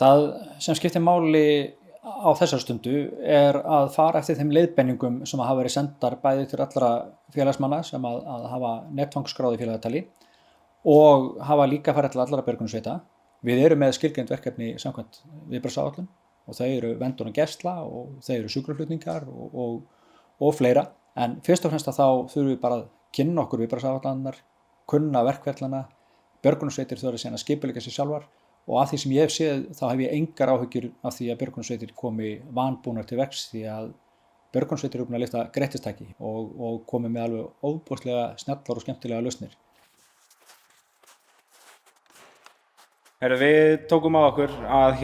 Það sem skiptir máli á þessar stundu að fara eftir þeim leiðbeiningum sem hafa verið sendar bæði til allra félagsmanna sem að hafa netfangsskráð í félagatali og hafa líka farið til allra björgunarsveita. Við erum með skilgreind verkefni samkvæmt viðbragðsáætlun og þau eru verndun og gæsla og þau eru sjúkraflutningar og fleira. En fyrst og fremst þá þurfum við bara að kynna okkur viðbragðsáætlanirnar, kunna verkferlana, björgunarsveitir þurfa síðan að skipuleggja sig sjálfar og af því sem ég hef séð þá hef ég engar áhyggjur af því að björgunarsveitir komi vanbúnar til verks því að björgunarsveitir eru búin að lyfta grettistæki og komi með alveg óbúslega snjallar og skemmtilega lausnir. Við tókum á okkur að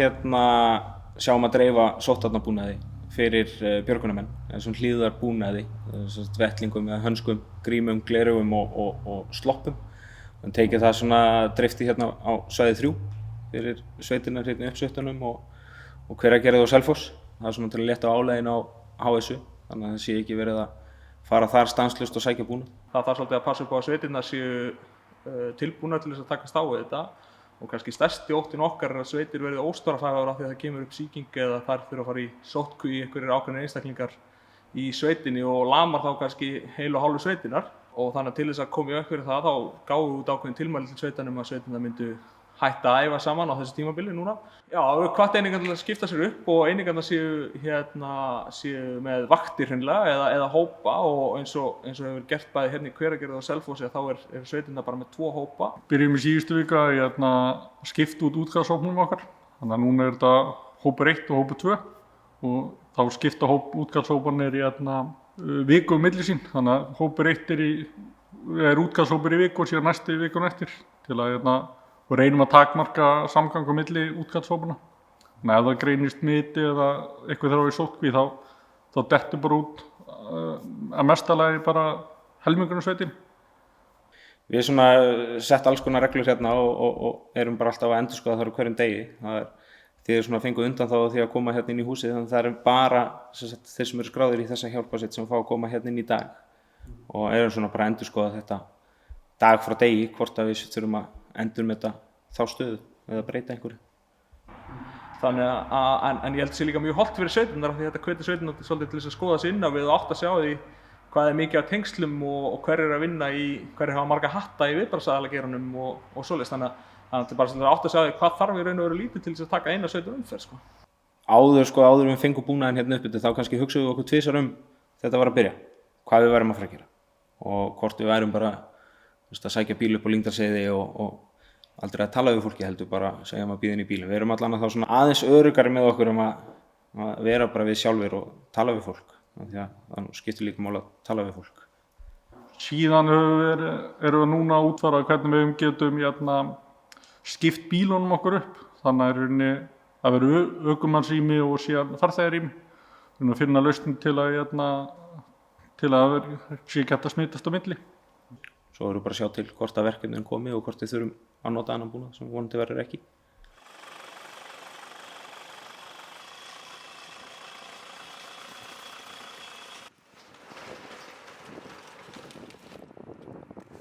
sjá að dreifa sóttvarnabúnaði fyrir björgunarmenn, þessum hlífðarbúnaði, vettlingum með hönskum, grímum, glerugum og sloppum. Við tekið það svona dreifti á svæði 3 fyrir sveitirnar í uppsveitunum og Hveragerði og Selfoss. Það svona til að létta á álaginu á HSU, þannig að það sé ekki verið að fara þar stanslaust og sækja búnað. Það þarf svolítið að passa upp á að sveitirnar séu tilbúnar til þess að takast á við þetta. Og kannski stærsti óttinn okkar að sveitir verði óstórafægar af því að það kemur upp sýking eða þar þurfa að fara í sóttkví í einhverjir ákveðnir einstaklingar í sveitinni og lamar þá kannski heilu og hálfu sveitinnar. Og þannig að til þess að koma í fyrir það þá gáum við út ákveðin tilmæli til sveitanum að sveitinnar myndu hætta að æfa saman á þessu tímabili núna. Já, við hvart einingarnar að skipta sér upp og einingarnar séu með vaktir hreinlega eða hópa og eins og hefur gert bæði í Hveragerði og Selfossi þá er sveitirnar bara með 2 hópa. Byrjum í síðustu viku að skipta út útkallshópnum okkar. Þannig að núna er þetta hópur 1 og hópur 2 og þá skipta útkallshóparnir í viku milli sín. Þannig að hópur 1 er útkallshópur í viku og síðan næsti vikuna eftir til að og reynum að takmarka samgang á milli útkallshópanna. Þannig að ef það greinist smiti eða eitthvað þarf í sóttkví þá dettur bara út að mestalagi bara helmingurinn sveitin. Við svona sett alls konar reglur og erum bara alltaf að endurskoða þar á hverjum degi. Þið svona fenguð undan þá því að koma inn í húsið, þannig að það er bara þeir sem eru skráðir í þessa hjálparsveit sem fá að koma inn í dag og erum svona bara að endurskoða þetta dag frá degi hvort að við þurfum að endurmeta þá stöðu eða breyta einhverju. Þannig en ég held sé líka mjög hollt fyrir sveitirnar af því þetta hvetur sveitirnar svolítið til þess að skoða sig inn á við og átt að sjá því hvað er mikið af tengslum og hverjir að vinna hverjir hafa marga hatta í viðbragðsaðilageiranum og svoleiðis. Þannig að þetta er bara svolítið átt að sjá því hvað þarf í raun og veru lítið til þess að taka eina sveitur umferð. Áður við fengum búnaðinn uppi þá kannski hugsaðum við okkur tvisvar þetta var að byrja, hvað við værum að fara að gera og hvort við værum bara að sækja bíl upp á Lyngdalsheiði og aldrei að tala við fólki heldur bara að segja maður býðin í bílinn. Við erum allan að þá svona aðeins öruggari með okkur að vera bara við sjálfir og tala við fólk. Því að það skiptir líka máli að tala við fólk. Síðan erum við núna að útfæra hvernig við getum skipt bílunum okkur upp. Þannig að vera ökumannsrými og síðan farþegarými. Við erum að finna lausn til að sé ekki hægt að smitast á milli. Svo erum við bara að sjá til hvort að verkefnin komi og hvort við þurfum að nota annan búnað sem vonandi verður ekki.